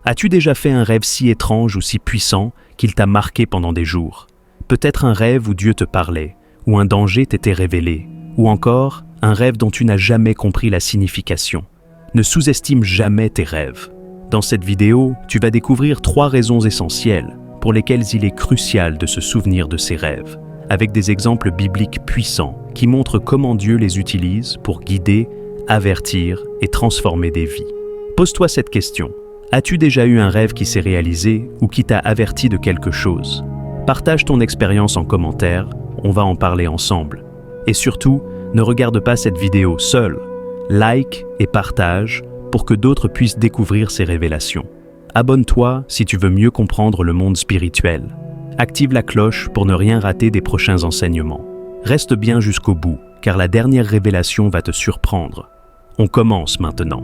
As-tu déjà fait un rêve si étrange ou si puissant qu'il t'a marqué pendant des jours? Peut-être un rêve où Dieu te parlait, où un danger t'était révélé, ou encore un rêve dont tu n'as jamais compris la signification. Ne sous-estime jamais tes rêves. Dans cette vidéo, tu vas découvrir 3 raisons essentielles pour lesquelles il est crucial de se souvenir de ses rêves, avec des exemples bibliques puissants qui montrent comment Dieu les utilise pour guider, avertir et transformer des vies. Pose-toi cette question. As-tu déjà eu un rêve qui s'est réalisé ou qui t'a averti de quelque chose? Partage ton expérience en commentaire, on va en parler ensemble. Et surtout, ne regarde pas cette vidéo seule. Like et partage pour que d'autres puissent découvrir ces révélations. Abonne-toi si tu veux mieux comprendre le monde spirituel. Active la cloche pour ne rien rater des prochains enseignements. Reste bien jusqu'au bout, car la dernière révélation va te surprendre. On commence maintenant.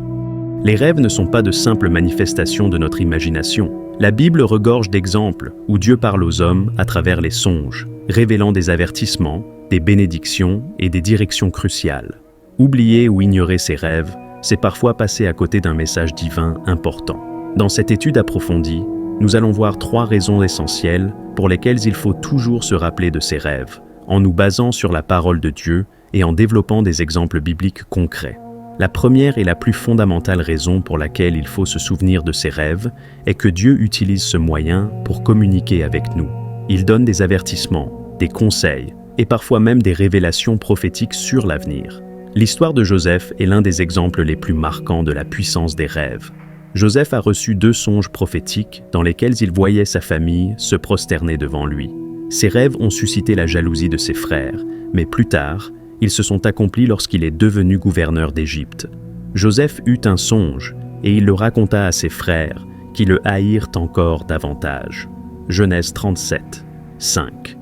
Les rêves ne sont pas de simples manifestations de notre imagination. La Bible regorge d'exemples où Dieu parle aux hommes à travers les songes, révélant des avertissements, des bénédictions et des directions cruciales. Oublier ou ignorer ces rêves, c'est parfois passer à côté d'un message divin important. Dans cette étude approfondie, nous allons voir 3 raisons essentielles pour lesquelles il faut toujours se rappeler de ces rêves, en nous basant sur la parole de Dieu et en développant des exemples bibliques concrets. La première et la plus fondamentale raison pour laquelle il faut se souvenir de ces rêves est que Dieu utilise ce moyen pour communiquer avec nous. Il donne des avertissements, des conseils et parfois même des révélations prophétiques sur l'avenir. L'histoire de Joseph est l'un des exemples les plus marquants de la puissance des rêves. Joseph a reçu 2 songes prophétiques dans lesquels il voyait sa famille se prosterner devant lui. Ces rêves ont suscité la jalousie de ses frères, mais plus tard, ils se sont accomplis lorsqu'il est devenu gouverneur d'Égypte. Joseph eut un songe et il le raconta à ses frères, qui le haïrent encore davantage. Genèse 37, 5.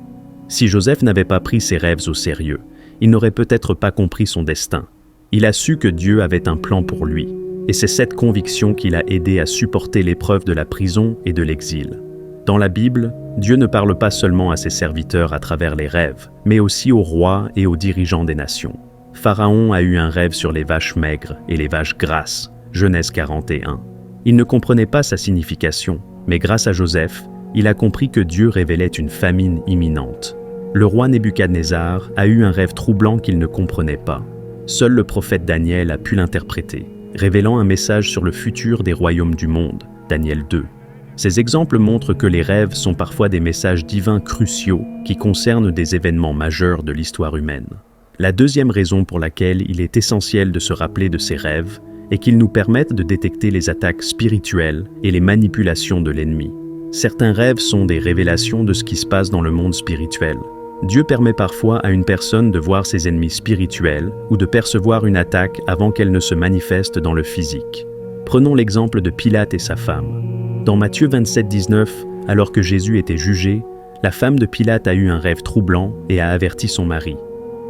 Si Joseph n'avait pas pris ses rêves au sérieux, il n'aurait peut-être pas compris son destin. Il a su que Dieu avait un plan pour lui, et c'est cette conviction qui l'a aidé à supporter l'épreuve de la prison et de l'exil. Dans la Bible, Dieu ne parle pas seulement à ses serviteurs à travers les rêves, mais aussi aux rois et aux dirigeants des nations. Pharaon a eu un rêve sur les vaches maigres et les vaches grasses, Genèse 41. Il ne comprenait pas sa signification, mais grâce à Joseph, il a compris que Dieu révélait une famine imminente. Le roi Nebuchadnezzar a eu un rêve troublant qu'il ne comprenait pas. Seul le prophète Daniel a pu l'interpréter, révélant un message sur le futur des royaumes du monde, Daniel 2. Ces exemples montrent que les rêves sont parfois des messages divins cruciaux qui concernent des événements majeurs de l'histoire humaine. La deuxième raison pour laquelle il est essentiel de se rappeler de ces rêves est qu'ils nous permettent de détecter les attaques spirituelles et les manipulations de l'ennemi. Certains rêves sont des révélations de ce qui se passe dans le monde spirituel. Dieu permet parfois à une personne de voir ses ennemis spirituels ou de percevoir une attaque avant qu'elle ne se manifeste dans le physique. Prenons l'exemple de Pilate et sa femme. Dans Matthieu 27, 19, alors que Jésus était jugé, la femme de Pilate a eu un rêve troublant et a averti son mari.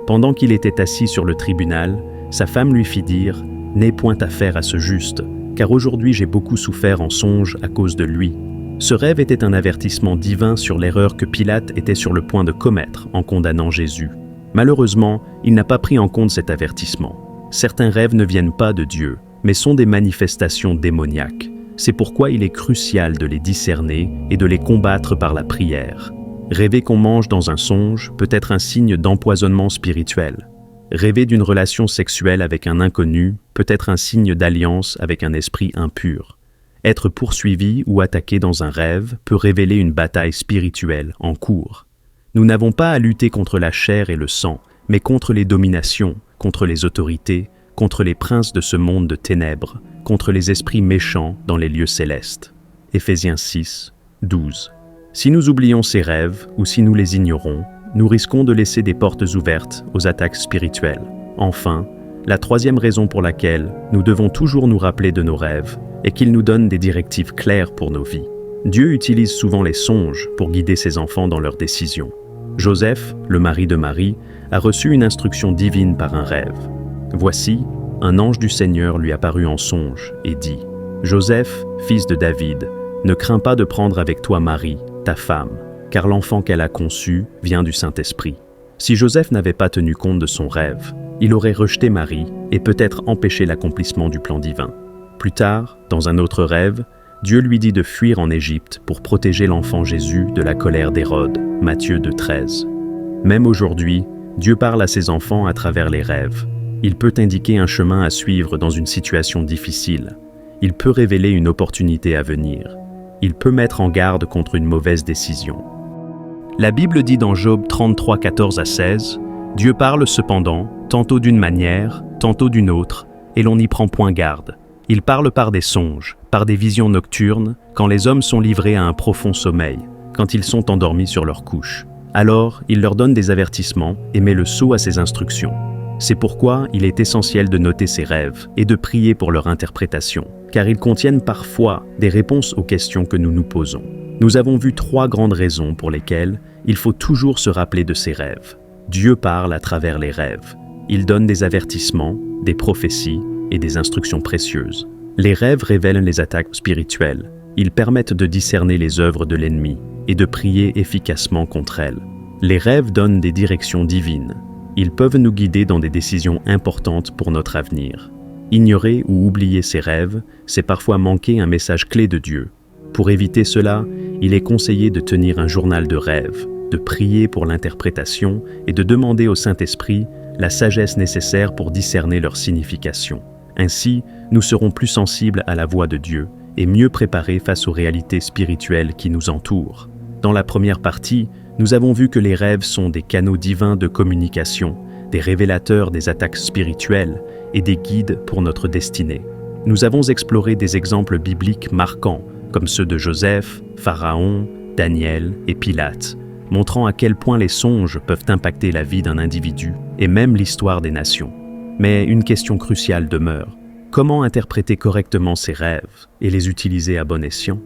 Pendant qu'il était assis sur le tribunal, sa femme lui fit dire « N'aie point affaire à ce juste, car aujourd'hui j'ai beaucoup souffert en songe à cause de lui. » Ce rêve était un avertissement divin sur l'erreur que Pilate était sur le point de commettre en condamnant Jésus. Malheureusement, il n'a pas pris en compte cet avertissement. Certains rêves ne viennent pas de Dieu, mais sont des manifestations démoniaques. C'est pourquoi il est crucial de les discerner et de les combattre par la prière. Rêver qu'on mange dans un songe peut être un signe d'empoisonnement spirituel. Rêver d'une relation sexuelle avec un inconnu peut être un signe d'alliance avec un esprit impur. Être poursuivi ou attaqué dans un rêve peut révéler une bataille spirituelle en cours. Nous n'avons pas à lutter contre la chair et le sang, mais contre les dominations, contre les autorités, contre les princes de ce monde de ténèbres, contre les esprits méchants dans les lieux célestes. Éphésiens 6, 12. Si nous oublions ces rêves ou si nous les ignorons, nous risquons de laisser des portes ouvertes aux attaques spirituelles. Enfin, la 3e raison pour laquelle nous devons toujours nous rappeler de nos rêves est qu'ils nous donnent des directives claires pour nos vies. Dieu utilise souvent les songes pour guider ses enfants dans leurs décisions. Joseph, le mari de Marie, a reçu une instruction divine par un rêve. Voici, un ange du Seigneur lui apparut en songe et dit « Joseph, fils de David, ne crains pas de prendre avec toi Marie, ta femme, car l'enfant qu'elle a conçu vient du Saint-Esprit. » Si Joseph n'avait pas tenu compte de son rêve, il aurait rejeté Marie et peut-être empêché l'accomplissement du plan divin. Plus tard, dans un autre rêve, Dieu lui dit de fuir en Égypte pour protéger l'enfant Jésus de la colère d'Hérode, Matthieu 2,13. Même aujourd'hui, Dieu parle à ses enfants à travers les rêves. Il peut indiquer un chemin à suivre dans une situation difficile. Il peut révéler une opportunité à venir. Il peut mettre en garde contre une mauvaise décision. La Bible dit dans Job 33, 14 à 16, « Dieu parle cependant, tantôt d'une manière, tantôt d'une autre, et l'on n'y prend point garde. Il parle par des songes, par des visions nocturnes, quand les hommes sont livrés à un profond sommeil, quand ils sont endormis sur leur couche. Alors, il leur donne des avertissements et met le sceau à ses instructions. C'est pourquoi il est essentiel de noter ses rêves et de prier pour leur interprétation, car ils contiennent parfois des réponses aux questions que nous nous posons. Nous avons vu 3 grandes raisons pour lesquelles il faut toujours se rappeler de ses rêves. Dieu parle à travers les rêves. Il donne des avertissements, des prophéties et des instructions précieuses. Les rêves révèlent les attaques spirituelles. Ils permettent de discerner les œuvres de l'ennemi et de prier efficacement contre elles. Les rêves donnent des directions divines. Ils peuvent nous guider dans des décisions importantes pour notre avenir. Ignorer ou oublier ces rêves, c'est parfois manquer un message clé de Dieu. Pour éviter cela, il est conseillé de tenir un journal de rêves, de prier pour l'interprétation et de demander au Saint-Esprit la sagesse nécessaire pour discerner leur signification. Ainsi, nous serons plus sensibles à la voix de Dieu et mieux préparés face aux réalités spirituelles qui nous entourent. Dans la première partie, nous avons vu que les rêves sont des canaux divins de communication, des révélateurs des attaques spirituelles et des guides pour notre destinée. Nous avons exploré des exemples bibliques marquants, comme ceux de Joseph, Pharaon, Daniel et Pilate, montrant à quel point les songes peuvent impacter la vie d'un individu et même l'histoire des nations. Mais une question cruciale demeure. Comment interpréter correctement ces rêves et les utiliser à bon escient?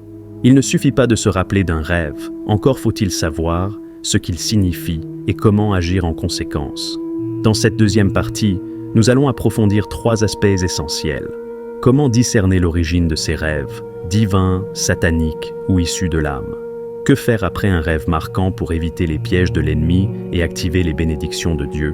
Il ne suffit pas de se rappeler d'un rêve, encore faut-il savoir ce qu'il signifie et comment agir en conséquence. Dans cette deuxième partie, nous allons approfondir 3 aspects essentiels. Comment discerner l'origine de ces rêves, divins, sataniques ou issus de l'âme? Que faire après un rêve marquant pour éviter les pièges de l'ennemi et activer les bénédictions de Dieu?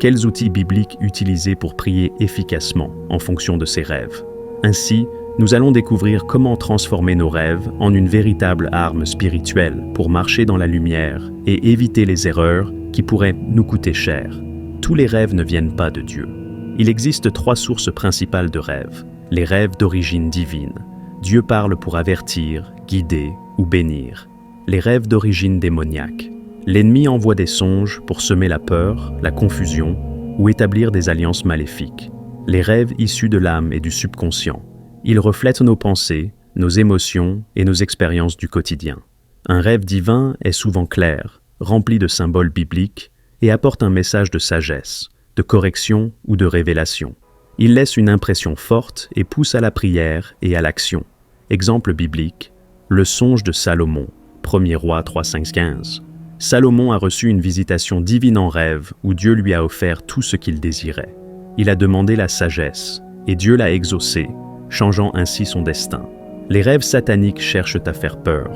Quels outils bibliques utiliser pour prier efficacement en fonction de ces rêves? Ainsi, nous allons découvrir comment transformer nos rêves en une véritable arme spirituelle pour marcher dans la lumière et éviter les erreurs qui pourraient nous coûter cher. Tous les rêves ne viennent pas de Dieu. Il existe 3 sources principales de rêves. Les rêves d'origine divine. Dieu parle pour avertir, guider ou bénir. Les rêves d'origine démoniaque. L'ennemi envoie des songes pour semer la peur, la confusion ou établir des alliances maléfiques. Les rêves issus de l'âme et du subconscient. Ils reflètent nos pensées, nos émotions et nos expériences du quotidien. Un rêve divin est souvent clair, rempli de symboles bibliques et apporte un message de sagesse, de correction ou de révélation. Il laisse une impression forte et pousse à la prière et à l'action. Exemple biblique, le songe de Salomon, 1er Roi 3,5-15. Salomon a reçu une visitation divine en rêve où Dieu lui a offert tout ce qu'il désirait. Il a demandé la sagesse et Dieu l'a exaucé, changeant ainsi son destin. Les rêves sataniques cherchent à faire peur,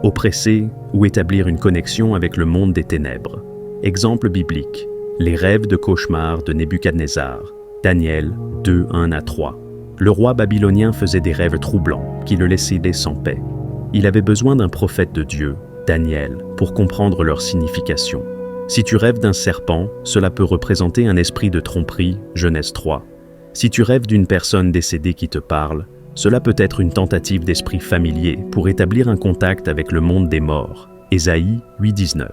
oppresser ou établir une connexion avec le monde des ténèbres. Exemple biblique, les rêves de cauchemar de Nebuchadnezzar, Daniel 2, 1-3. Le roi babylonien faisait des rêves troublants qui le laissaient sans paix. Il avait besoin d'un prophète de Dieu, Daniel, pour comprendre leur signification. Si tu rêves d'un serpent, cela peut représenter un esprit de tromperie, Genèse 3. Si tu rêves d'une personne décédée qui te parle, cela peut être une tentative d'esprit familier pour établir un contact avec le monde des morts, Ésaïe 8,19.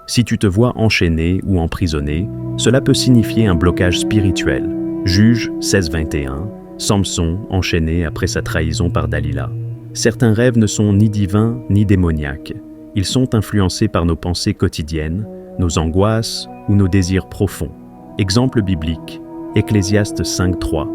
Si tu te vois enchaîné ou emprisonné, cela peut signifier un blocage spirituel, Juge 16,21, Samson enchaîné après sa trahison par Dalila. Certains rêves ne sont ni divins ni démoniaques. Ils sont influencés par nos pensées quotidiennes, nos angoisses ou nos désirs profonds. Exemple biblique, Ecclésiaste 5,3.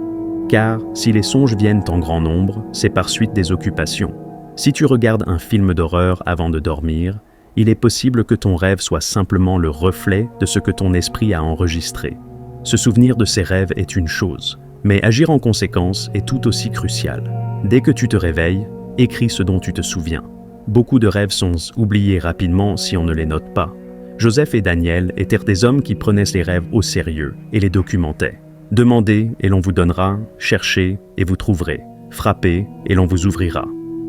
Car si les songes viennent en grand nombre, c'est par suite des occupations. Si tu regardes un film d'horreur avant de dormir, il est possible que ton rêve soit simplement le reflet de ce que ton esprit a enregistré. Se souvenir de ces rêves est une chose, mais agir en conséquence est tout aussi crucial. Dès que tu te réveilles, écris ce dont tu te souviens. Beaucoup de rêves sont oubliés rapidement si on ne les note pas. Joseph et Daniel étaient des hommes qui prenaient les rêves au sérieux et les documentaient. Demandez et l'on vous donnera, cherchez et vous trouverez, frappez et l'on vous ouvrira.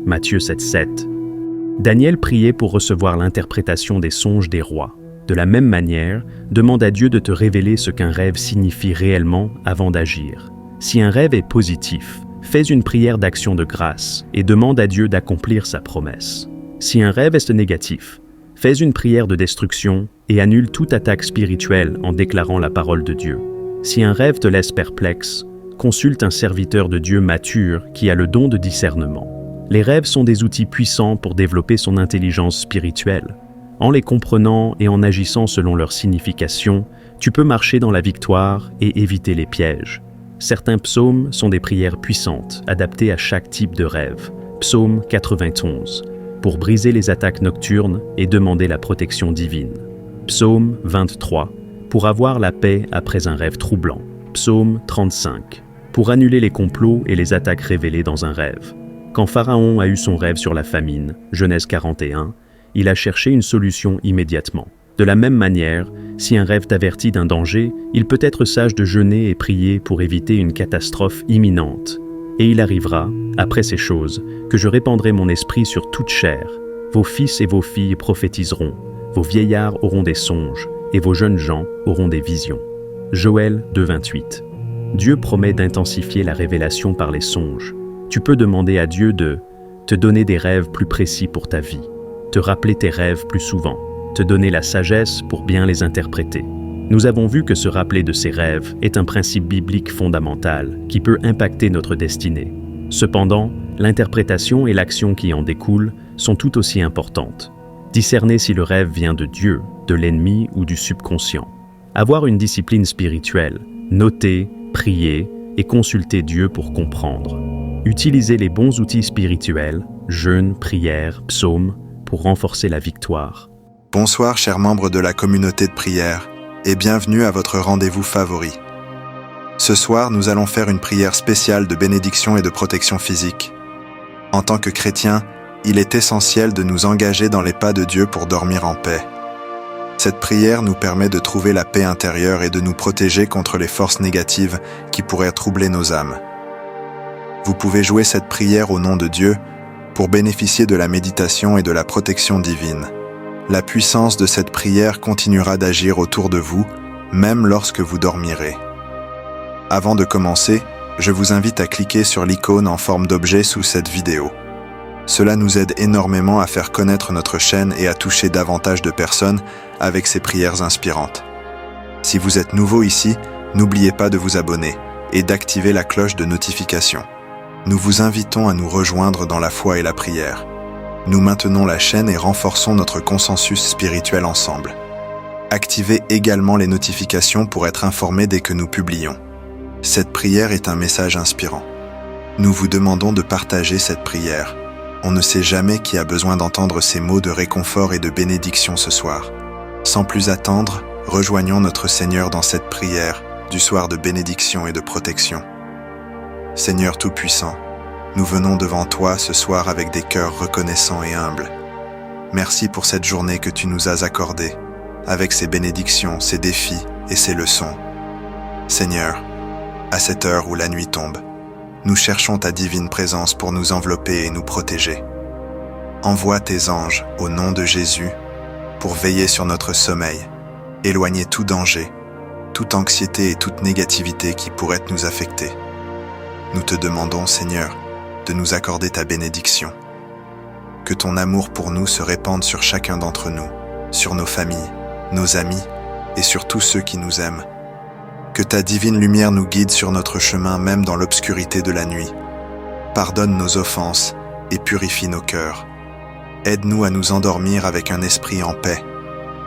Matthieu 7,7. Daniel priait pour recevoir l'interprétation des songes des rois. De la même manière, demande à Dieu de te révéler ce qu'un rêve signifie réellement avant d'agir. Si un rêve est positif, fais une prière d'action de grâce et demande à Dieu d'accomplir sa promesse. Si un rêve est négatif, fais une prière de destruction et annule toute attaque spirituelle en déclarant la parole de Dieu. Si un rêve te laisse perplexe, consulte un serviteur de Dieu mature qui a le don de discernement. Les rêves sont des outils puissants pour développer son intelligence spirituelle. En les comprenant et en agissant selon leur signification, tu peux marcher dans la victoire et éviter les pièges. Certains psaumes sont des prières puissantes, adaptées à chaque type de rêve. Psaume 91, pour briser les attaques nocturnes et demander la protection divine. Psaume 23, pour avoir la paix après un rêve troublant. Psaume 35, pour annuler les complots et les attaques révélées dans un rêve. Quand Pharaon a eu son rêve sur la famine, Genèse 41, il a cherché une solution immédiatement. De la même manière, si un rêve t'avertit d'un danger, il peut être sage de jeûner et prier pour éviter une catastrophe imminente. Et il arrivera, après ces choses, que je répandrai mon esprit sur toute chair. Vos fils et vos filles prophétiseront, vos vieillards auront des songes, et vos jeunes gens auront des visions. Joël 2,28. Dieu promet d'intensifier la révélation par les songes. Tu peux demander à Dieu de te donner des rêves plus précis pour ta vie, te rappeler tes rêves plus souvent, te donner la sagesse pour bien les interpréter. Nous avons vu que se rappeler de ses rêves est un principe biblique fondamental qui peut impacter notre destinée. Cependant, l'interprétation et l'action qui en découlent sont tout aussi importantes. Discerner si le rêve vient de Dieu, de l'ennemi ou du subconscient. Avoir une discipline spirituelle, noter, prier et consulter Dieu pour comprendre. Utiliser les bons outils spirituels, jeûne, prière, psaumes, pour renforcer la victoire. Bonsoir chers membres de la communauté de prière et bienvenue à votre rendez-vous favori. Ce soir, nous allons faire une prière spéciale de bénédiction et de protection physique. En tant que chrétiens, il est essentiel de nous engager dans les pas de Dieu pour dormir en paix. Cette prière nous permet de trouver la paix intérieure et de nous protéger contre les forces négatives qui pourraient troubler nos âmes. Vous pouvez jouer cette prière au nom de Dieu pour bénéficier de la méditation et de la protection divine. La puissance de cette prière continuera d'agir autour de vous, même lorsque vous dormirez. Avant de commencer, je vous invite à cliquer sur l'icône en forme d'objet sous cette vidéo. Cela nous aide énormément à faire connaître notre chaîne et à toucher davantage de personnes avec ces prières inspirantes. Si vous êtes nouveau ici, n'oubliez pas de vous abonner et d'activer la cloche de notification. Nous vous invitons à nous rejoindre dans la foi et la prière. Nous maintenons la chaîne et renforçons notre consensus spirituel ensemble. Activez également les notifications pour être informés dès que nous publions. Cette prière est un message inspirant. Nous vous demandons de partager cette prière. On ne sait jamais qui a besoin d'entendre ces mots de réconfort et de bénédiction ce soir. Sans plus attendre, rejoignons notre Seigneur dans cette prière du soir de bénédiction et de protection. Seigneur Tout-Puissant, nous venons devant toi ce soir avec des cœurs reconnaissants et humbles. Merci pour cette journée que tu nous as accordée, avec ses bénédictions, ses défis et ses leçons. Seigneur, à cette heure où la nuit tombe, nous cherchons ta divine présence pour nous envelopper et nous protéger. Envoie tes anges, au nom de Jésus, pour veiller sur notre sommeil, éloigner tout danger, toute anxiété et toute négativité qui pourrait nous affecter. Nous te demandons, Seigneur, de nous accorder ta bénédiction. Que ton amour pour nous se répande sur chacun d'entre nous, sur nos familles, nos amis et sur tous ceux qui nous aiment. Que ta divine lumière nous guide sur notre chemin même dans l'obscurité de la nuit. Pardonne nos offenses et purifie nos cœurs. Aide-nous à nous endormir avec un esprit en paix,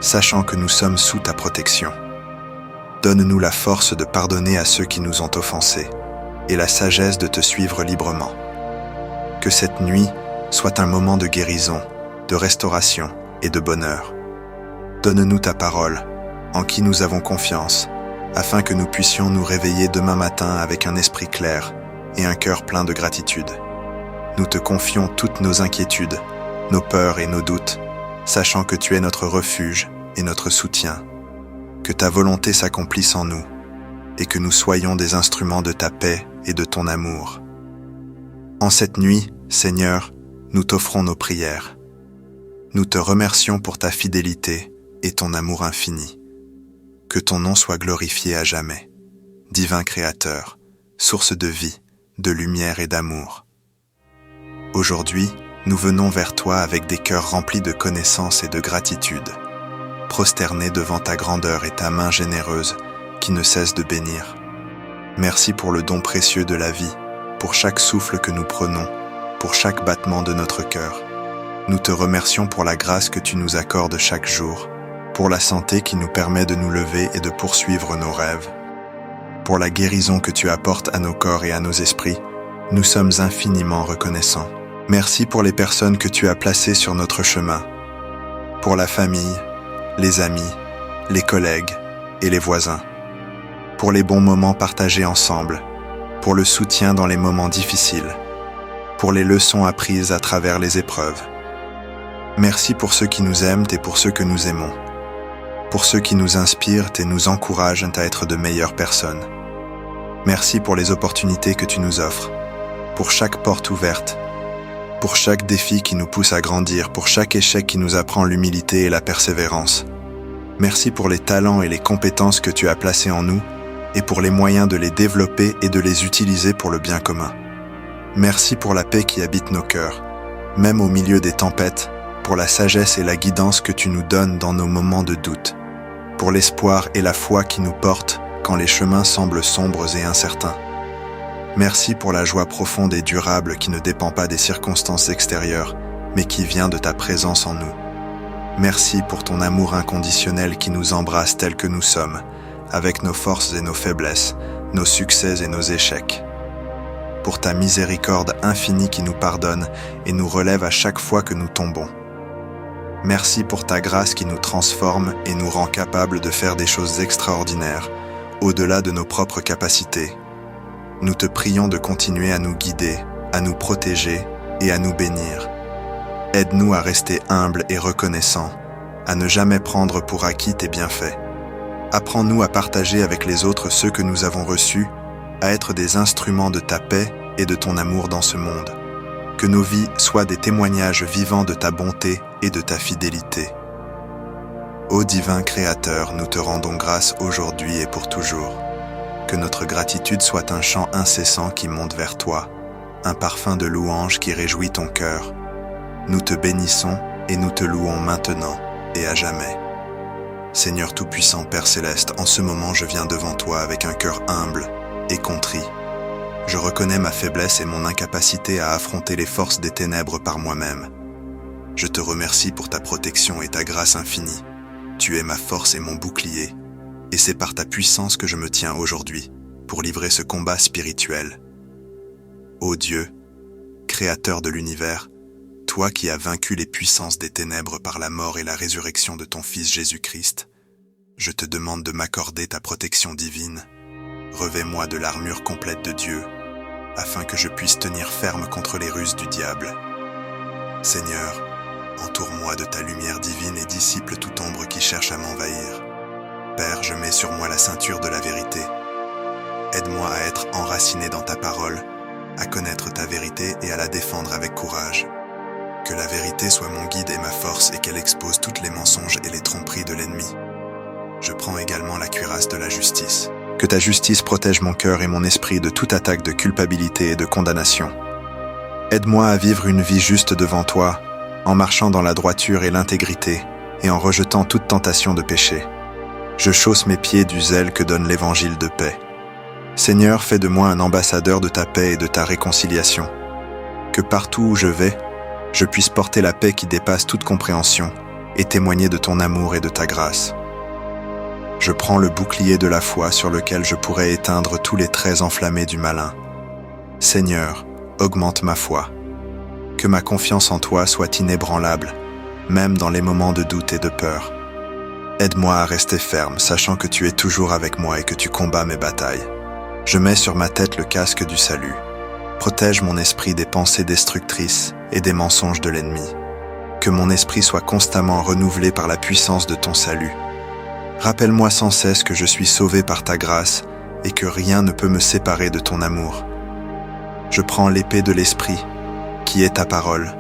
sachant que nous sommes sous ta protection. Donne-nous la force de pardonner à ceux qui nous ont offensés et la sagesse de te suivre librement. Que cette nuit soit un moment de guérison, de restauration et de bonheur. Donne-nous ta parole, en qui nous avons confiance, afin que nous puissions nous réveiller demain matin avec un esprit clair et un cœur plein de gratitude. Nous te confions toutes nos inquiétudes, nos peurs et nos doutes, sachant que tu es notre refuge et notre soutien. Que ta volonté s'accomplisse en nous, et que nous soyons des instruments de ta paix et de ton amour. En cette nuit, Seigneur, nous t'offrons nos prières. Nous te remercions pour ta fidélité et ton amour infini. Que ton nom soit glorifié à jamais. Divin Créateur, source de vie, de lumière et d'amour. Aujourd'hui, nous venons vers toi avec des cœurs remplis de connaissance et de gratitude, prosternés devant ta grandeur et ta main généreuse qui ne cesse de bénir. Merci pour le don précieux de la vie, pour chaque souffle que nous prenons, pour chaque battement de notre cœur. Nous te remercions pour la grâce que tu nous accordes chaque jour, pour la santé qui nous permet de nous lever et de poursuivre nos rêves. Pour la guérison que tu apportes à nos corps et à nos esprits, nous sommes infiniment reconnaissants. Merci pour les personnes que tu as placées sur notre chemin, pour la famille, les amis, les collègues et les voisins, pour les bons moments partagés ensemble, pour le soutien dans les moments difficiles, pour les leçons apprises à travers les épreuves. Merci pour ceux qui nous aiment et pour ceux que nous aimons, pour ceux qui nous inspirent et nous encouragent à être de meilleures personnes. Merci pour les opportunités que tu nous offres, pour chaque porte ouverte, pour chaque défi qui nous pousse à grandir, pour chaque échec qui nous apprend l'humilité et la persévérance. Merci pour les talents et les compétences que tu as placés en nous et pour les moyens de les développer et de les utiliser pour le bien commun. Merci pour la paix qui habite nos cœurs, même au milieu des tempêtes, pour la sagesse et la guidance que tu nous donnes dans nos moments de doute, pour l'espoir et la foi qui nous portent quand les chemins semblent sombres et incertains. Merci pour la joie profonde et durable qui ne dépend pas des circonstances extérieures, mais qui vient de ta présence en nous. Merci pour ton amour inconditionnel qui nous embrasse tels que nous sommes, avec nos forces et nos faiblesses, nos succès et nos échecs. Pour ta miséricorde infinie qui nous pardonne et nous relève à chaque fois que nous tombons. Merci pour ta grâce qui nous transforme et nous rend capables de faire des choses extraordinaires, au-delà de nos propres capacités. Nous te prions de continuer à nous guider, à nous protéger et à nous bénir. Aide-nous à rester humbles et reconnaissants, à ne jamais prendre pour acquis tes bienfaits. Apprends-nous à partager avec les autres ceux que nous avons reçus, à être des instruments de ta paix et de ton amour dans ce monde. Que nos vies soient des témoignages vivants de ta bonté et de ta fidélité. Ô divin Créateur, nous te rendons grâce aujourd'hui et pour toujours. Que notre gratitude soit un chant incessant qui monte vers toi, un parfum de louange qui réjouit ton cœur. Nous te bénissons et nous te louons maintenant et à jamais. Seigneur Tout-Puissant, Père Céleste, en ce moment je viens devant toi avec un cœur humble et contrit. Je reconnais ma faiblesse et mon incapacité à affronter les forces des ténèbres par moi-même. Je te remercie pour ta protection et ta grâce infinie. Tu es ma force et mon bouclier, et c'est par ta puissance que je me tiens aujourd'hui pour livrer ce combat spirituel. Ô Dieu, Créateur de l'univers, toi qui as vaincu les puissances des ténèbres par la mort et la résurrection de ton Fils Jésus-Christ, je te demande de m'accorder ta protection divine. Revêt-moi de l'armure complète de Dieu, afin que je puisse tenir ferme contre les ruses du diable. Seigneur, entoure-moi de ta lumière divine et dissipe toute ombre qui cherche à m'envahir. Père, je mets sur moi la ceinture de la vérité. Aide-moi à être enraciné dans ta parole, à connaître ta vérité et à la défendre avec courage. Que la vérité soit mon guide et ma force et qu'elle expose toutes les mensonges et les tromperies de l'ennemi. Je prends également la cuirasse de la justice. Que ta justice protège mon cœur et mon esprit de toute attaque de culpabilité et de condamnation. Aide-moi à vivre une vie juste devant toi, en marchant dans la droiture et l'intégrité, et en rejetant toute tentation de péché. Je chausse mes pieds du zèle que donne l'évangile de paix. Seigneur, fais de moi un ambassadeur de ta paix et de ta réconciliation. Que partout où je vais, je puisse porter la paix qui dépasse toute compréhension et témoigner de ton amour et de ta grâce. Je prends le bouclier de la foi sur lequel je pourrais éteindre tous les traits enflammés du malin. Seigneur, augmente ma foi. Que ma confiance en toi soit inébranlable, même dans les moments de doute et de peur. Aide-moi à rester ferme, sachant que tu es toujours avec moi et que tu combats mes batailles. Je mets sur ma tête le casque du salut. Protège mon esprit des pensées destructrices et des mensonges de l'ennemi. Que mon esprit soit constamment renouvelé par la puissance de ton salut. Rappelle-moi sans cesse que je suis sauvé par ta grâce et que rien ne peut me séparer de ton amour. Je prends l'épée de l'esprit, qui est ta parole,